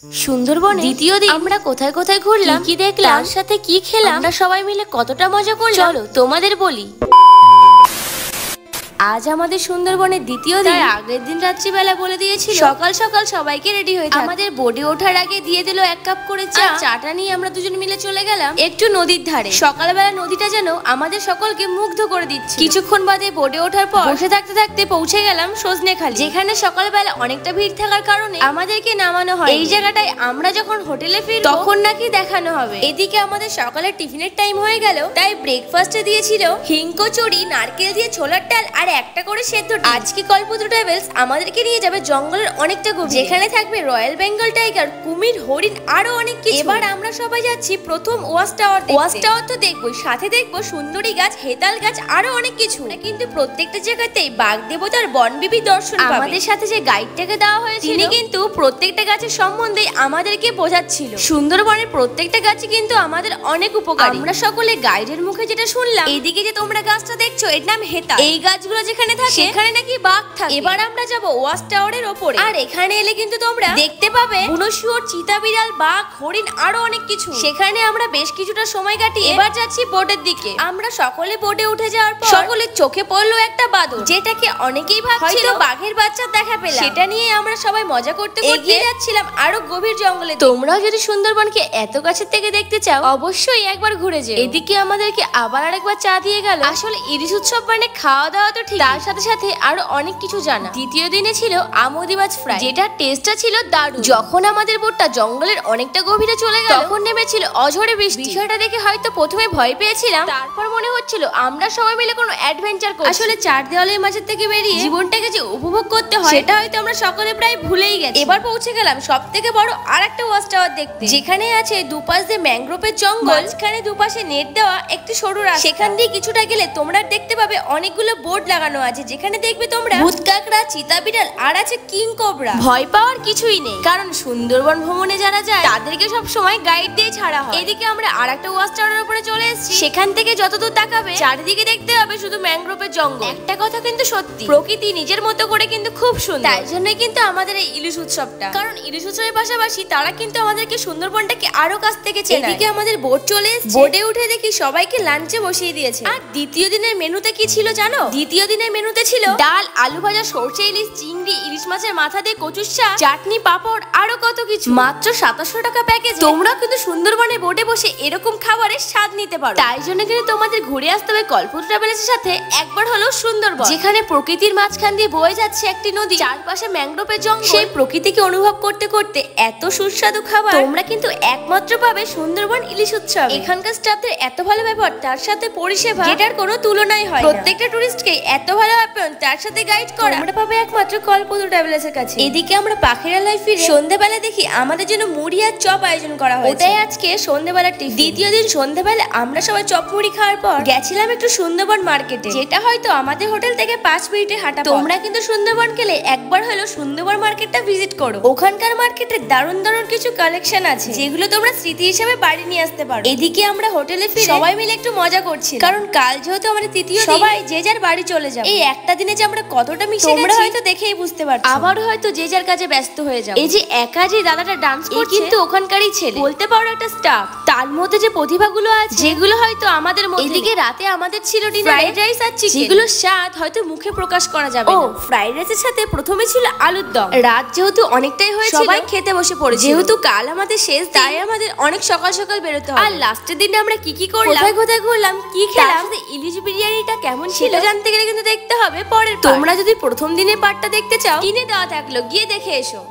সুন্দরবনে দ্বিতীয় দিন আমরা কোথায় কোথায় ঘুরলাম, কি দেখলাম, তার সাথে কি খেলাম, আমরা সবাই মিলে কতটা মজা করলাম চলো তোমাদের বলি। আজ আমাদের সুন্দরবনের দ্বিতীয় দিন। আগের দিন রাত্রিবেলা বলে দিয়েছিল সকাল সকাল সবাইকে রেডি হয়ে আমাদের বোটে ওঠার আগে দিয়ে দিল 1 কাপ করে চা। চাটা নিয়ে আমরা দুজন মিলে চলে গেলাম একটু নদীর ধারে। সকালবেলা নদীটা যেন আমাদের সকলকে মুগ্ধ করে দিচ্ছে। কিছুক্ষণ বাদে বোটে ওঠার পর বসে থাকতে থাকতে পৌঁছে গেলাম সজনেখালি, যেখানে সকালবেলা অনেকটা ভিড় থাকার কারণে আমাদেরকে নামানো হয়। এই জায়গাটায় আমরা যখন হোটেলে ফিরব তখন নাকি দেখানো হবে। এদিকে আমাদের সকালের টিফিনের টাইম হয়ে গেল, তাই ব্রেকফাস্টে দিয়েছিল হিংকচুরি, নারকেল দিয়ে ছোলার ডাল আর একটা করে সেদ্ধ। আজকে কল্পতরু ট্রাভেলস আমাদেরকে নিয়ে যাবে জঙ্গলের অনেকটা গভীরে, যেখানে থাকবে রয়্যাল বেঙ্গল টাইগার, কুমির, হরিণ আরো অনেক কিছু। এবার আমরা সবাই যাচ্ছি প্রথম ওয়াচ টাওয়ার দেখতে। ওয়াচ টাওয়ার তো দেখবোই, সাথে দেখবো সুন্দরী গাছ, হেতাল গাছ আরো অনেক কিছু। কিন্তু প্রত্যেকটা জায়গাতেই বাঘ দেবতার বনবিবি দর্শন পাবে। আমাদের সাথে যে গাইডটাকে দেওয়া হয়েছিল তিনি কিন্তু প্রত্যেকটা গাছের সম্বন্ধে আমাদেরকে বোঝাচ্ছিল। সুন্দরবনের প্রত্যেকটা গাছই কিন্তু আমাদের অনেক উপকারী। আমরা সকলে গাইডের মুখে যেটা শুনলাম, এইদিকে যে তোমরা গাছটা দেখছো এর নাম হেতাল। এই গাছগুলো যেখানে থাকে সেখানে নাকি বাঘ থাকে। এবার আমরা যাব ওয়াচ টাওয়ারের উপরে, আর এখানে এলে কিন্তু তোমরা দেখতে পাবে বুনো শুয়োর, চিতা বিড়াল, বাঘ, হরিণ আরো অনেক কিছু। সেখানে আমরা বেশ কিছুটা সময় কাটিয়ে এবার যাচ্ছি বোটের দিকে। আমরা সকলে বোটে উঠে যাওয়ার পর সকলের চোখে পড়লো একটা বাদর, যেটাকে অনেকেই ভাবছিল বাঘের বাচ্চা দেখা পেলাম। সেটা নিয়ে আমরা সবাই মজা করতে এগিয়ে যাচ্ছিলাম আরো গভীর জঙ্গলে। তোমরাও যদি সুন্দরবনকে এত কাছের থেকে দেখতে চাও অবশ্যই একবার ঘুরে যেও। এদিকে আমাদেরকে আবার আরেকবার চা দিয়ে গেল। আসলে ইলিশ উৎসব মানে খাওয়া দাওয়া তো ঠিক, তার সাথে সাথে আরো অনেক কিছু জানা। দ্বিতীয় দিনে ছিল আমুদি মাছ ফ্রাই, যেটা টেস্টটা ছিল দারুণ। যখন আমাদের বোটটা জঙ্গলের অনেকটা গভীরে চলে গেল তখন নেমেছিল অঝরে বৃষ্টি। বিষয়টা দেখে হয়তো প্রথমে ভয় পেয়েছিলাম, তারপর মনে হচ্ছিল আমরা সবাই মিলে কোনো অ্যাডভেঞ্চার করছি। আসলে চার দেওয়ালের মাঝের থেকে বেরিয়ে জীবনটাকে যে উপভোগ করতে হয় সেটা হয়তো আমরা সকলে প্রায় ভুলেই গেছি। এবার পৌঁছে গেলাম সবথেকে বড় আরেকটা ওয়াচ টাওয়ার দেখতে, যেখানে আছে দুপাশ দিয়ে ম্যানগ্রোভের জঙ্গল, মাঝখানে দুপাশে নেট দেওয়া একটি সরু রাস্তা। সেখান দিয়ে কিছুটা গেলে তোমরা দেখতে পাবে অনেকগুলো বোর্ড লাগানো আছে, যেখানে দেখবে তোমরা ভূত কাকড়া, চিতা বিড়াল আর আছে কিং কোবরা। ভয় পাওয়ার কিছুই নেই, কারণ সুন্দরবন ভ্রমণে যারা যায় তাদেরকে সব সময় গাইড দিয়ে ছাড়া হয়। এদিকে আমরা আরেকটা ওয়াচ টাওয়ারের উপরে চলে এসেছি। সেখান থেকে যতদূর তাকাবে চারিদিকে দেখতে হবে শুধু ম্যানগ্রোভের জঙ্গল। একটা কথা কিন্তু সত্যি, প্রকৃতি নিজের মতো করে কিন্তু খুব সুন্দর। তাই জন্যই কিন্তু আমাদের এই ইলিশ উৎসবটা, কারণ ইলিশ উৎসবের পাশাপাশি তারা কিন্তু আমাদেরকে সুন্দরবনটাকে আরো কাছ থেকে চেনে। এদিকে আমাদের বোট চলে এসেছে, বোটে উঠে দেখি সবাইকে লাঞ্চে বসিয়ে দিয়েছে। আর দ্বিতীয় দিনের মেনুতে কি ছিল জানো? দ্বিতীয় দিনের মেনুতে ছিল ডাল, আলু ভাজা, সরষে ইলিশ, চিংড়ি, ইলিশ মাছের মাথা দিয়ে কচুর শাক, চাটনি, পাঁপড় আরো কত কিছু। মাত্র 2700 টাকা প্যাকেজ। তোমরা কিন্তু সুন্দরবনে বোটে বসে এরকম খাবারের স্বাদ নিতে পারো। তাই জন্য কিন্তু তোমাদের ঘুরে আসতে হবে কল্পতরু ট্রাভেলসের সাথে একবার হলো সুন্দরবন, যেখানে প্রকৃতির মাঝখান দিয়ে বয়ে যাচ্ছে একটি নদী, চারপাশে ম্যানগ্রোভের জঙ্গল। সেই প্রকৃতিকে অনুভব করতে করতে এত সুস্বাদু খাবার তোমরা কিন্তু একমাত্র পাবে সুন্দরবন ইলিশ উৎসব। এখানকার স্টাফদের এত ভালো ব্যবহার, তার সাথে পরিষেবা যেটার কোনো তুলনাই হয় না। প্রত্যেকটা টুরিস্টকে এত ভালো আপ্যায়ন, তার সাথে গাইড করা আমরা পাবে একমাত্র কল্পতরু ট্রাভেলসের কাছে। এদিকে আমরা পাখিরালয় ফিরে সন্ধ্যাবেলা দেখি আমাদের জন্য মুড়ি আর চপ আয়োজন করা হয়েছে। ওটাই আজকে সন্ধ্যাবেলার টিফিন। দ্বিতীয় দিন সন্ধ্যাবেলা আমরা সবাই চপ মুড়ি খাওয়ার পর গেছিলাম একটু সুন্দরবন মার্কেটে, যেটা হয়তো আমাদের হোটেল থেকে 5 মিনিটে হাঁটা। তোমরা কিন্তু সুন্দরবন গেলে একবার হলো সুন্দরবন মার্কেটটা ভিজিট করো। ওখানকার মার্কেটে দারুণ দারুণ কিছু কালেকশন আছে, যেগুলো তোমরা স্মৃতি হিসেবে বাড়ি নিয়ে আসতে পারো। এদিকে আমরা হোটেলে ফিরে সবাই মিলে একটু মজা করছি, কারণ কাল যেহেতু আমাদের তৃতীয় দিন, সবাই যে যার বাড়ি চলে যাবে। এই একটা দিনে যে আমরা কতটা মিশে গেছি তোমরা হয়তো দেখেই বুঝতে পারছো। আবার হয়তো যে যার কাজে ব্যস্ত হয়ে যাবে। এই যে একা যে দাদাটা ডান্স করছে কিন্তু ওখানকারই ছেলে, বলতে পারো একটা স্টাফ। তার মধ্যে যে প্রতিভাগুলো আছে যেগুলো হয়তো আমাদের মধ্যে। এদিকে রাতে আমাদের ছিল ফ্রাইড রাইস আর চিকেন, যেগুলো স্বাদ হয়তো মুখে প্রকাশ করা যাবে না। ফ্রাইড রাইসের সাথে প্রথমে ছিল আলুর দম। রাত যেহেতু অনেকটাই হয়েছিল সবাই খেতে বসে পড়েছে, যেহেতু কাল আমাদের শেষ তাই আমাদের অনেক সকাল সকাল বেরোতে হবে। আর লাস্টের দিনে আমরা কি কি করলাম, কোথায় কোথায় ঘুরলাম, কি খেলাম, ইলিশ বিরিয়ানিটা কেমন ছিল জানতে গেলে কিন্তু দেখতে হবে পরের। তোমরা যদি প্রথম দিনের পার্টটা দেখতে চাও কিনে দেওয়া থাকলো, গিয়ে দেখে এসো।